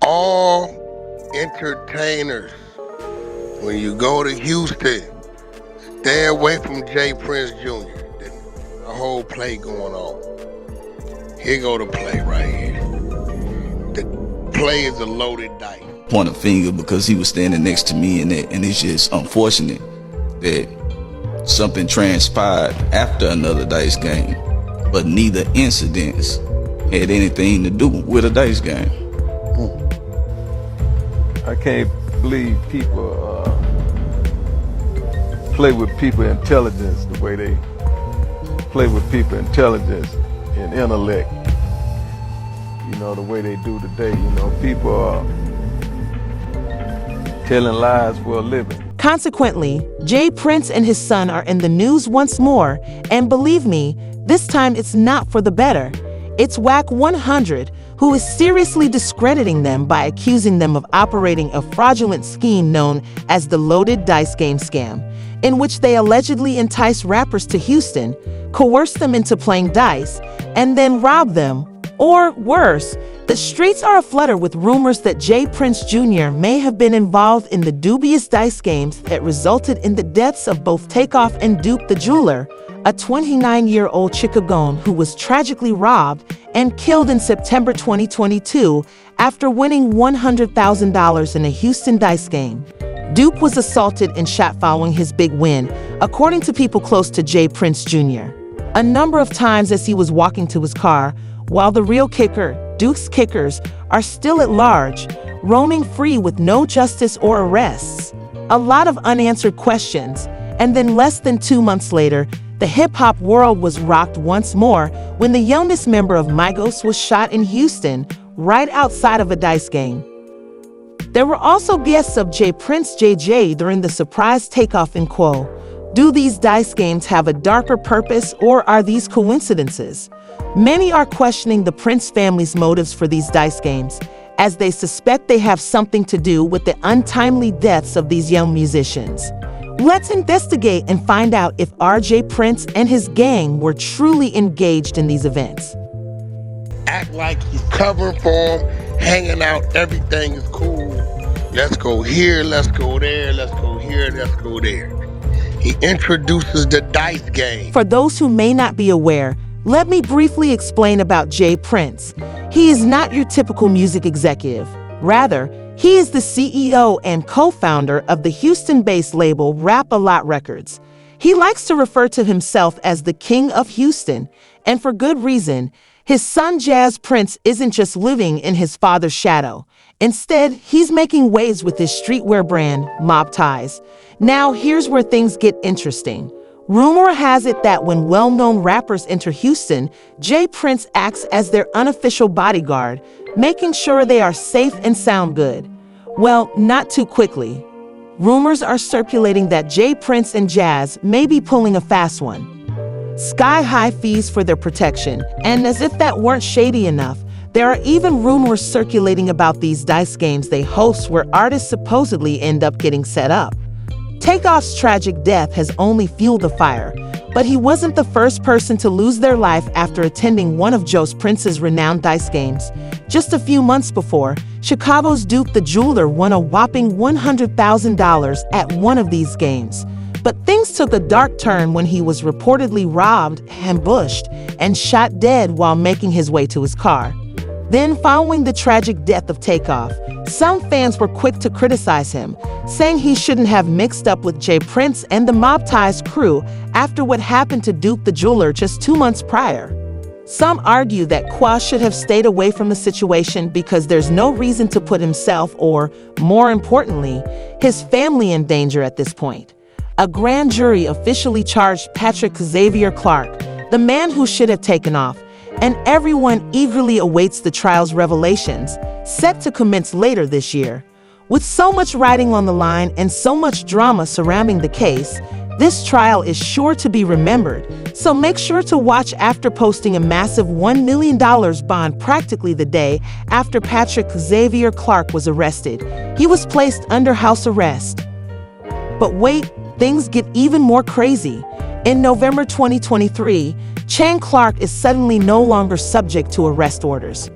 All entertainers, when you go to Houston, stay away from Jay Prince Jr. There's a whole play going on. Here go the play right here. The play is a loaded dice. Point a finger because he was standing next to me, and it's just unfortunate that something transpired after another dice game, but neither incidents had anything to do with a dice game. I can't believe people play with people's intelligence the way they play with people's intelligence and intellect. You know, the way they do today. You know, people are telling lies for a living. Consequently, Jay Prince and his son are in the news once more, and believe me, this time it's not for the better. It's Wack 100 who is seriously discrediting them by accusing them of operating a fraudulent scheme known as the loaded dice game scam, in which they allegedly entice rappers to Houston, coerce them into playing dice, and then rob them. Or worse, the streets are aflutter with rumors that Jay Prince Jr. may have been involved in the dubious dice games that resulted in the deaths of both Takeoff and Duke the Jeweler, a 29-year-old Chicagoan who was tragically robbed and killed in September 2022 after winning $100,000 in a Houston dice game. Duke was assaulted and shot following his big win, according to people close to Jay Prince Jr. A number of times as he was walking to his car, while the real kicker, Duke's kickers, are still at large, roaming free with no justice or arrests. A lot of unanswered questions, and then less than 2 months later, the hip-hop world was rocked once more when the youngest member of Migos was shot in Houston, right outside of a dice game. There were also guests of Jay Prince JJ during the surprise takeoff in Quo. Do these dice games have a darker purpose, or are these coincidences? Many are questioning the Prince family's motives for these dice games, as they suspect they have something to do with the untimely deaths of these young musicians. Let's investigate and find out if RJ Prince and his gang were truly engaged in these events. Act like he's covering for him, hanging out, everything is cool. Let's go here, let's go there, let's go here, let's go there. He introduces the dice game. For those who may not be aware, let me briefly explain about Jay Prince. He is not your typical music executive. Rather, he is the CEO and co-founder of the Houston-based label Rap-A-Lot Records. He likes to refer to himself as the King of Houston, and for good reason. His son Jazz Prince isn't just living in his father's shadow. Instead, he's making waves with his streetwear brand, Mob Ties. Now, here's where things get interesting. Rumor has it that when well-known rappers enter Houston, Jay Prince acts as their unofficial bodyguard, making sure they are safe and sound good. Well, not too quickly. Rumors are circulating that Jay Prince and Jazz may be pulling a fast one. Sky-high fees for their protection, and as if that weren't shady enough, there are even rumors circulating about these dice games they host where artists supposedly end up getting set up. Takeoff's tragic death has only fueled the fire, but he wasn't the first person to lose their life after attending one of Jay Prince's renowned dice games. Just a few months before, Chicago's Duke the Jeweler won a whopping $100,000 at one of these games. But things took a dark turn when he was reportedly robbed, ambushed, and shot dead while making his way to his car. Then, following the tragic death of Takeoff, some fans were quick to criticize him, saying he shouldn't have mixed up with Jay Prince and the Mob Ties crew after what happened to Duke the Jeweler just 2 months prior. Some argue that Qua should have stayed away from the situation because there's no reason to put himself or, more importantly, his family in danger at this point. A grand jury officially charged Patrick Xavier Clark, the man who should have taken off, and everyone eagerly awaits the trial's revelations, set to commence later this year. With so much riding on the line and so much drama surrounding the case, this trial is sure to be remembered, so make sure to watch after posting a massive $1 million bond practically the day after Patrick Xavier Clark was arrested. He was placed under house arrest. But wait, things get even more crazy. In November 2023, Clark is suddenly no longer subject to arrest orders.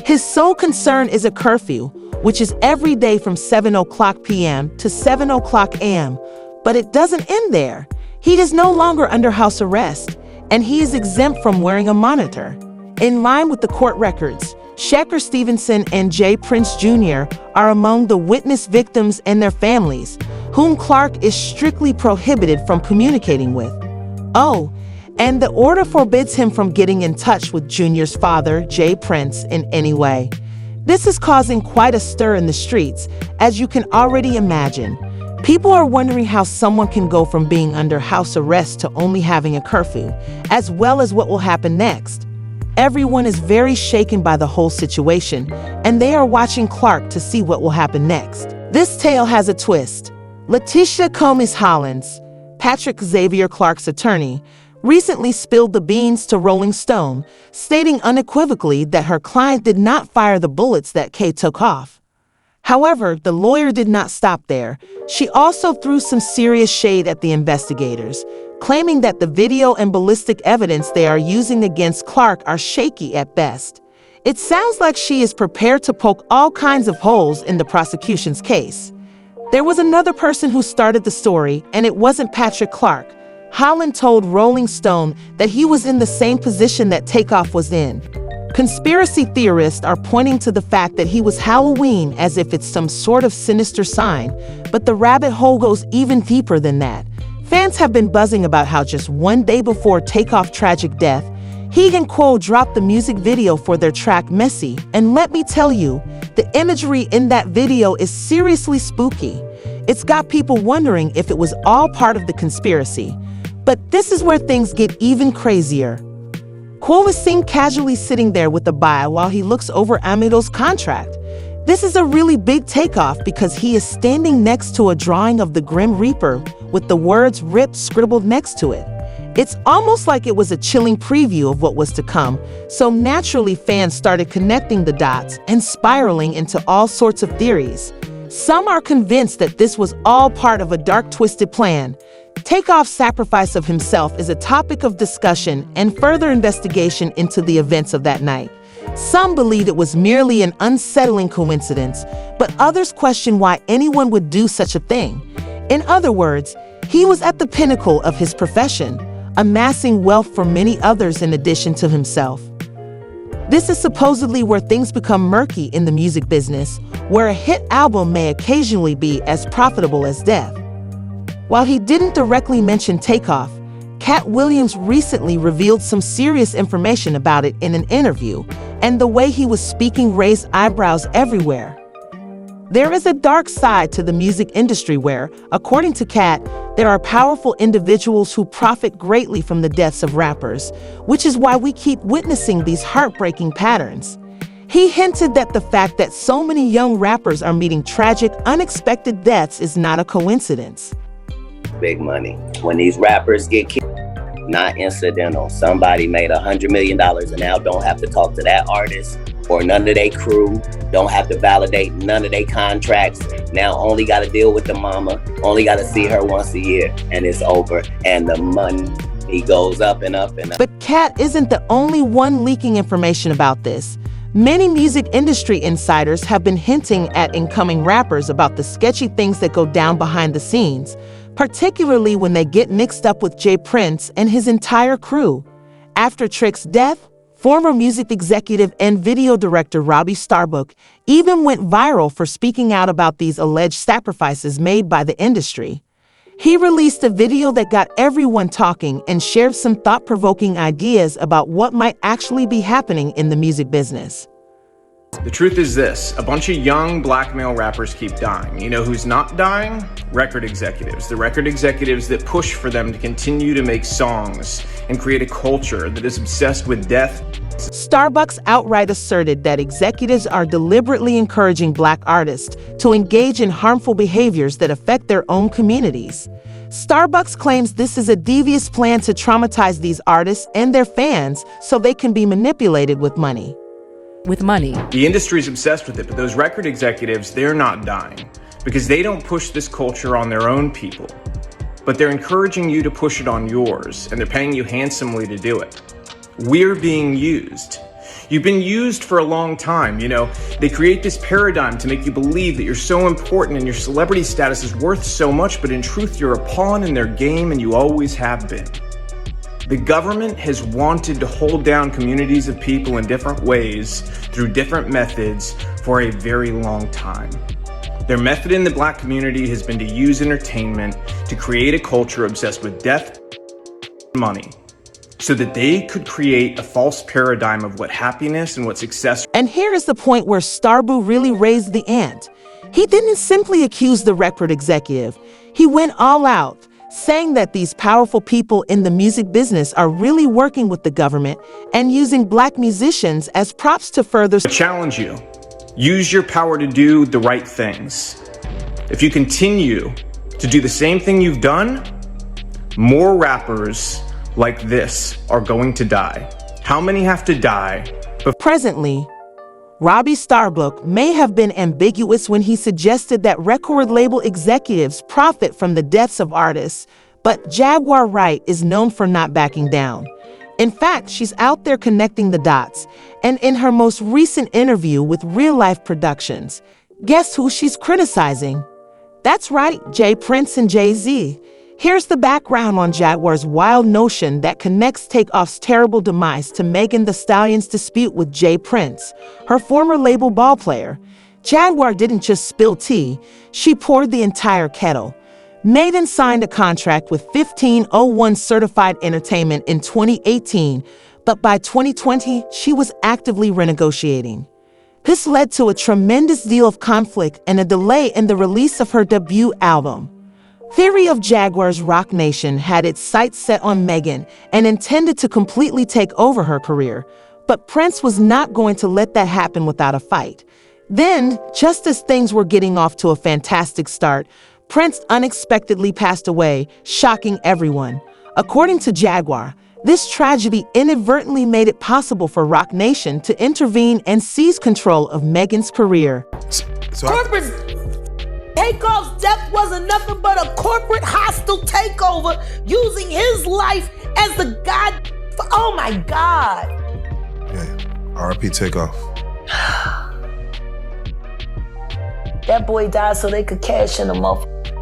His sole concern is a curfew, which is every day from 7 o'clock p.m. to 7 o'clock a.m. But it doesn't end there. He is no longer under house arrest, and he is exempt from wearing a monitor. In line with the court records, Shakur Stevenson and Jay Prince Jr. are among the witness victims and their families, whom Clark is strictly prohibited from communicating with. Oh, and the order forbids him from getting in touch with Junior's father, Jay Prince, in any way. This is causing quite a stir in the streets, as you can already imagine. People are wondering how someone can go from being under house arrest to only having a curfew, as well as what will happen next. Everyone is very shaken by the whole situation, and they are watching Clark to see what will happen next. This tale has a twist. Letitia Combs Hollins, Patrick Xavier Clark's attorney, recently spilled the beans to Rolling Stone, stating unequivocally that her client did not fire the bullets that Kay took off. However, the lawyer did not stop there. She also threw some serious shade at the investigators, claiming that the video and ballistic evidence they are using against Clark are shaky at best. It sounds like she is prepared to poke all kinds of holes in the prosecution's case. There was another person who started the story, and it wasn't Patrick Clark. Holland told Rolling Stone that he was in the same position that Takeoff was in. Conspiracy theorists are pointing to the fact that he was Halloween as if it's some sort of sinister sign, but the rabbit hole goes even deeper than that. Fans have been buzzing about how just one day before Takeoff's tragic death, Heeg and Quo dropped the music video for their track Messy, and let me tell you, the imagery in that video is seriously spooky. It's got people wondering if it was all part of the conspiracy. But this is where things get even crazier. Quo is seen casually sitting there with the buyer while he looks over Amido's contract. This is a really big takeoff because he is standing next to a drawing of the Grim Reaper with the words "RIP" scribbled next to it. It's almost like it was a chilling preview of what was to come, so naturally fans started connecting the dots and spiraling into all sorts of theories. Some are convinced that this was all part of a dark, twisted plan. Takeoff's sacrifice of himself is a topic of discussion and further investigation into the events of that night. Some believe it was merely an unsettling coincidence, but others question why anyone would do such a thing. In other words, he was at the pinnacle of his profession, amassing wealth for many others in addition to himself. This is supposedly where things become murky in the music business, where a hit album may occasionally be as profitable as death. While he didn't directly mention Takeoff, Cat Williams recently revealed some serious information about it in an interview, and the way he was speaking raised eyebrows everywhere. There is a dark side to the music industry where, according to Cat, there are powerful individuals who profit greatly from the deaths of rappers, which is why we keep witnessing these heartbreaking patterns. He hinted that the fact that so many young rappers are meeting tragic, unexpected deaths is not a coincidence. Big money. When these rappers get killed, not incidental. Somebody made $100 million and now don't have to talk to that artist or none of their crew, don't have to validate none of their contracts. Now only got to deal with the mama, only got to see her once a year, and it's over. And the money goes up and up and up. But Cat isn't the only one leaking information about this. Many music industry insiders have been hinting at incoming rappers about the sketchy things that go down behind the scenes, particularly when they get mixed up with Jay Prince and his entire crew. After Trick's death, former music executive and video director Robbie Starbuck even went viral for speaking out about these alleged sacrifices made by the industry. He released a video that got everyone talking and shared some thought-provoking ideas about what might actually be happening in the music business. The truth is this, a bunch of young black male rappers keep dying. You know who's not dying? Record executives. The record executives that push for them to continue to make songs and create a culture that is obsessed with death. Starbucks outright asserted that executives are deliberately encouraging black artists to engage in harmful behaviors that affect their own communities. Starbucks claims this is a devious plan to traumatize these artists and their fans so they can be manipulated with money. The industry's obsessed with it, but those record executives, they're not dying because they don't push this culture on their own people, but they're encouraging you to push it on yours, and they're paying you handsomely to do it. We're being used. You've been used for a long time, you know. They create this paradigm to make you believe that you're so important and your celebrity status is worth so much, but in truth, you're a pawn in their game and you always have been. The government has wanted to hold down communities of people in different ways through different methods for a very long time. Their method in the black community has been to use entertainment to create a culture obsessed with death and money, so that they could create a false paradigm of what happiness and what success. And here is the point where Starbu really raised the ante. He didn't simply accuse the record executive. He went all out, saying that these powerful people in the music business are really working with the government and using black musicians as props to further. I challenge you. Use your power to do the right things. If you continue to do the same thing you've done, more rappers like this are going to die. How many have to die? Presently, Robbie Starbuck may have been ambiguous when he suggested that record label executives profit from the deaths of artists, but Jaguar Wright is known for not backing down. In fact, she's out there connecting the dots, and in her most recent interview with Real Life Productions, guess who she's criticizing? That's right, Jay Prince and Jay-Z. Here's the background on Jaguar's wild notion that connects Takeoff's terrible demise to Megan Thee Stallion's dispute with Jay Prince, her former label ballplayer. Jaguar didn't just spill tea, she poured the entire kettle. Megan signed a contract with 1501 Certified Entertainment in 2018, but by 2020, she was actively renegotiating. This led to a tremendous deal of conflict and a delay in the release of her debut album. Theory of Jaguar's Rock Nation had its sights set on Megan and intended to completely take over her career, but Prince was not going to let that happen without a fight. Then, just as things were getting off to a fantastic start, Prince unexpectedly passed away, shocking everyone. According to Jaguar, this tragedy inadvertently made it possible for Rock Nation to intervene and seize control of Megan's career. Takeoff's death wasn't nothing but a corporate hostile takeover using his life as the god. Oh my God. Yeah, R.I.P. Takeoff. That boy died so they could cash in a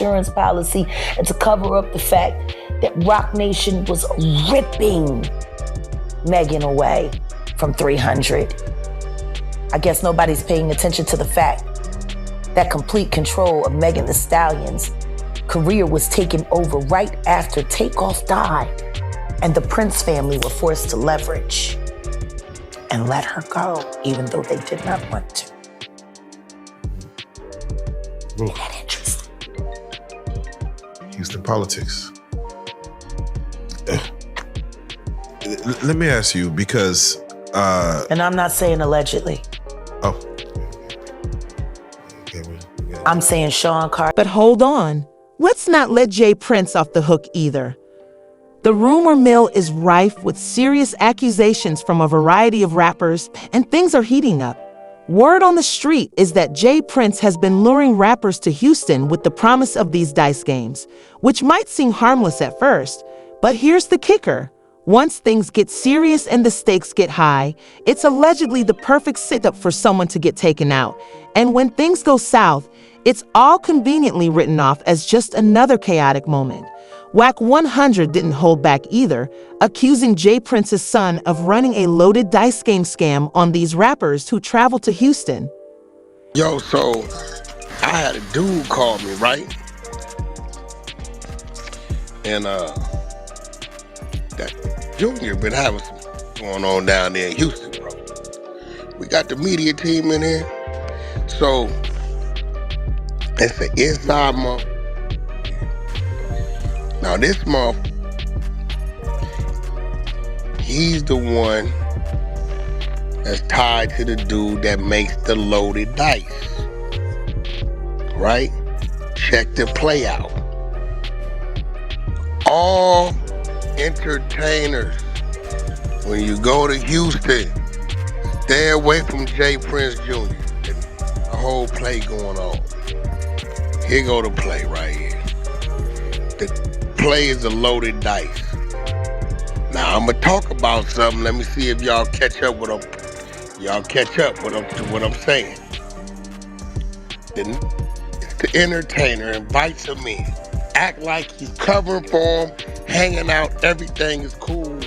insurance policy and to cover up the fact that Rock Nation was ripping Megan away from 300. I guess nobody's paying attention to the fact that complete control of Megan Thee Stallion's career was taken over right after Takeoff died, and the Prince family were forced to leverage and let her go, even though they did not want to. Isn't that interesting? Houston politics. Let me ask you, because and I'm not saying allegedly. Oh. I'm saying Sean Carter. But hold on, let's not let Jay Prince off the hook either. The rumor mill is rife with serious accusations from a variety of rappers, and things are heating up. Word on the street is that Jay Prince has been luring rappers to Houston with the promise of these dice games, which might seem harmless at first, but here's the kicker. Once things get serious and the stakes get high, it's allegedly the perfect setup for someone to get taken out. And when things go south, it's all conveniently written off as just another chaotic moment. Wack 100 didn't hold back either, accusing Jay Prince's son of running a loaded dice game scam on these rappers who traveled to Houston. Yo, so I had a dude call me, right? And that Junior been having some going on down there in Houston, bro. We got the media team in here. So it's an inside month. Now this month, he's the one that's tied to the dude that makes the loaded dice. Right? Check the play out. All entertainers, when you go to Houston, stay away from Jay Prince Jr. The whole play going on. Here go the play right here. The play is a loaded dice. Now I'm gonna talk about something. Let me see if y'all catch up with them. Y'all catch up to what I'm saying. The entertainer invites him in. Act like he's covering for him, hanging out, everything is cool.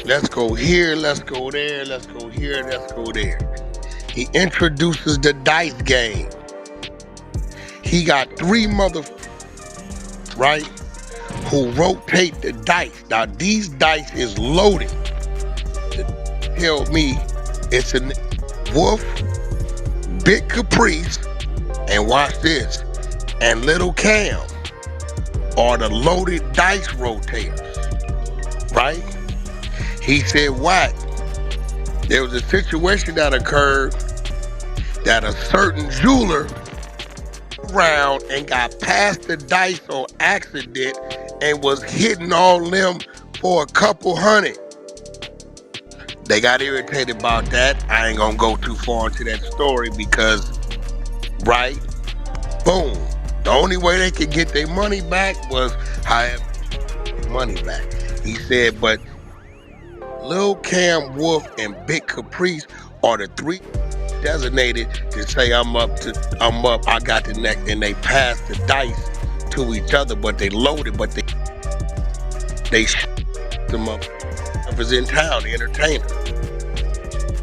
Let's go here, let's go there, let's go here, let's go there. He introduces the dice game. He got 3 motherfuckers, right, who rotate the dice. Now, these dice is loaded. Tell me it's a Wolf, Big Caprice, and watch this, and Little Cam are the loaded dice rotators, right? He said, Wack, there was a situation that occurred that a certain jeweler around and got past the dice on accident and was hitting all them for a couple hundred. They got irritated about that. I ain't gonna go too far into that story because, right, boom. The only way they could get their money back was however money back. He said, but Lil Cam, Wolf, and Big Caprice are the 3 designated to say I'm up, I got the next, and they pass the dice to each other, but they loaded, but they them up. Whoever's in town, the entertainer,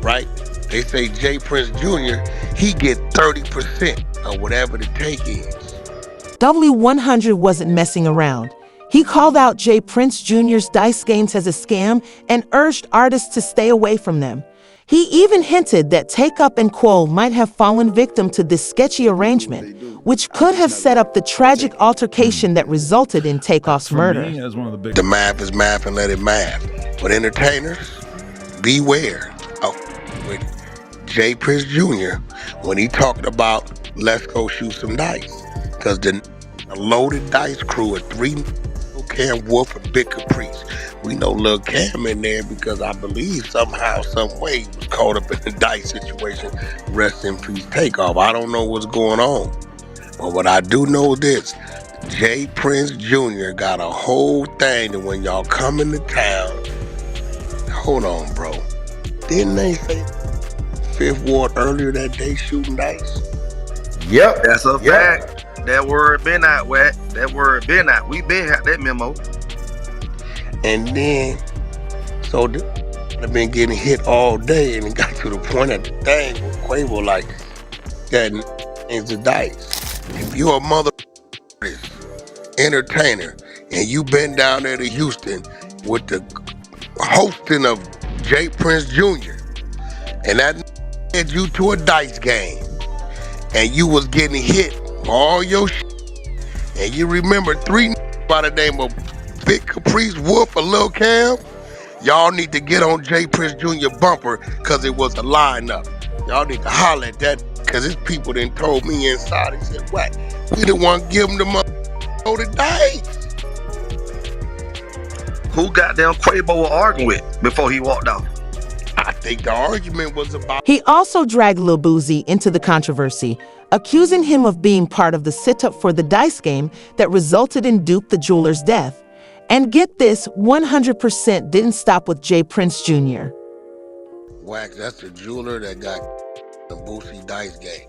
right? They say Jay Prince Jr., he get 30% of whatever the take is. W100 wasn't messing around. He called out Jay Prince Jr.'s dice games as a scam and urged artists to stay away from them. He even hinted that Takeoff and Quo might have fallen victim to this sketchy arrangement, which could have set up the tragic altercation that resulted in Takeoff's murder. The math is math and let it math. But entertainers, beware of with Jay Prince Jr. when he talked about let's go shoot some dice. Because the loaded dice crew of 3 Lil Cam, Wolf, and Big Caprice. We know Lil Cam in there because I believe somehow, some way, he was caught up in the dice situation. Rest in peace, Takeoff. I don't know what's going on. But what I do know is this. Jay Prince Jr. got a whole thing that when y'all come into town, hold on, bro. Didn't they say 5th Ward earlier that day shooting dice? Yep, that's a fact. That word been out, Wack. That word been out. We been had that memo. And then, so I've been getting hit all day, and it got to the point at the thing with Quavo like that is the dice. If you're a mother entertainer and you been down there to Houston with the hosting of Jay Prince Jr. and that led you to a dice game and you was getting hit for all your shit, and you remember 3 by the name of Big Caprice, Wolf, or Lil Cam, y'all need to get on Jay Prince Jr. bumper because it was a lineup. Y'all need to holler at that because his people done told me inside. He said, Wack, we the one give him the money to the dice. Who goddamn Quavo was arguing with before he walked off? I think the argument was about... He also dragged Lil Boosie into the controversy, accusing him of being part of the sit-up for the dice game that resulted in Duke the jeweler's death. And get this, 100% didn't stop with Jay Prince Jr. Wack, that's the jeweler that got the Boosie dice game.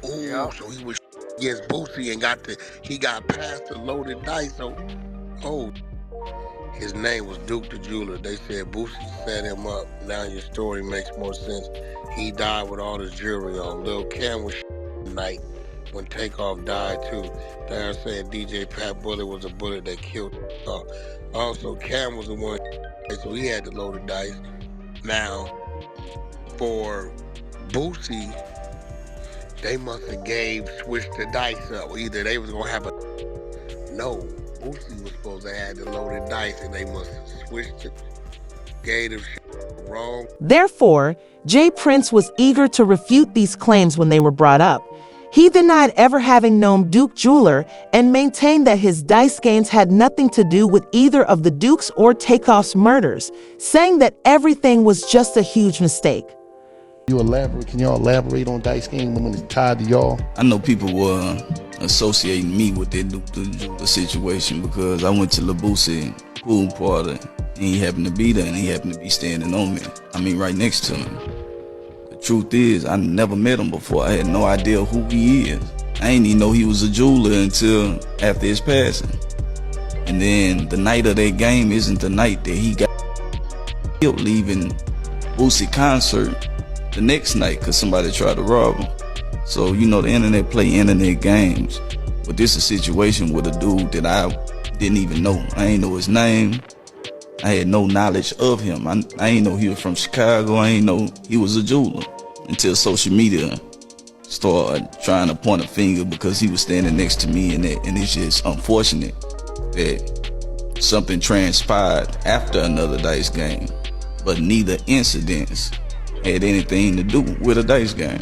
Ooh, yeah. So he was against Boosie and he got past the loaded dice. So, his name was Duke the jeweler. They said Boosie set him up. Now your story makes more sense. He died with all his jewelry on. Lil Cam was night when Takeoff died too. They're saying DJ Pat Bullet was a bullet that killed Takeoff. Also, Cam was the one, so he had to load the dice. Now, for Boosie, they must have switched the dice up. Either they was gonna have no, Boosie was supposed to have the loaded dice, and they must have switched it. Gave him wrong. Therefore, Jay Prince was eager to refute these claims when they were brought up. He denied ever having known Duke Jeweler and maintained that his dice games had nothing to do with either of the Dukes or Takeoff's murders, saying that everything was just a huge mistake. Can y'all elaborate on dice game when it's tied to y'all? I know people were associating me with that Duke the Jeweler situation because I went to Lil Boosie pool party and he happened to be there and he happened to be standing on me. I mean, right next to him. The Truth is, I never met him before. I had no idea who he is. I ain't even know he was a jeweler until after his passing. And then the night of that game isn't the night that he got killed, leaving Boosie concert the next night because somebody tried to rob him. So, you know, the internet play internet games. But this is a situation with a dude that I didn't even know. I ain't know his name. I had no knowledge of him. I ain't know he was from Chicago. I ain't know he was a jeweler until social media started trying to point a finger because he was standing next to me, and it's just unfortunate that something transpired after another dice game, but neither incidents had anything to do with a dice game.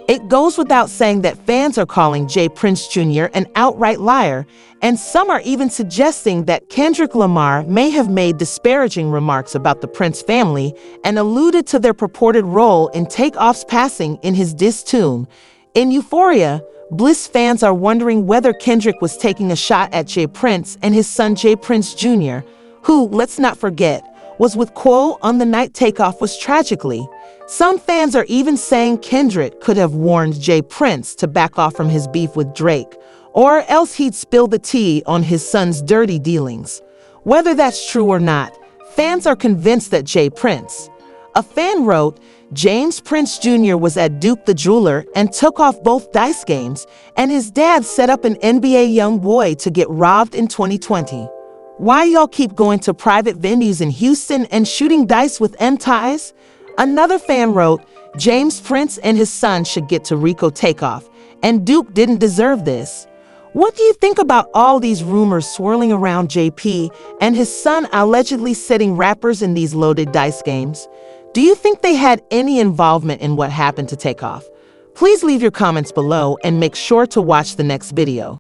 It goes without saying that fans are calling Jay Prince Jr. an outright liar, and some are even suggesting that Kendrick Lamar may have made disparaging remarks about the Prince family and alluded to their purported role in Takeoff's passing in his diss tune. In Euphoria, Bliss fans are wondering whether Kendrick was taking a shot at Jay Prince and his son Jay Prince Jr., who, let's not forget, was with Quo on the night Takeoff was tragically. Some fans are even saying Kendrick could have warned Jay Prince to back off from his beef with Drake, or else he'd spill the tea on his son's dirty dealings. Whether that's true or not, fans are convinced that Jay Prince. A fan wrote, James Prince Jr. was at Duke the Jeweler and took off both dice games, and his dad set up an NBA young boy to get robbed in 2020. Why y'all keep going to private venues in Houston and shooting dice with M-ties? Another fan wrote, James Prince and his son should get to Rico Takeoff, and Duke didn't deserve this. What do you think about all these rumors swirling around JP and his son allegedly setting rappers in these loaded dice games? Do you think they had any involvement in what happened to Takeoff? Please leave your comments below and make sure to watch the next video.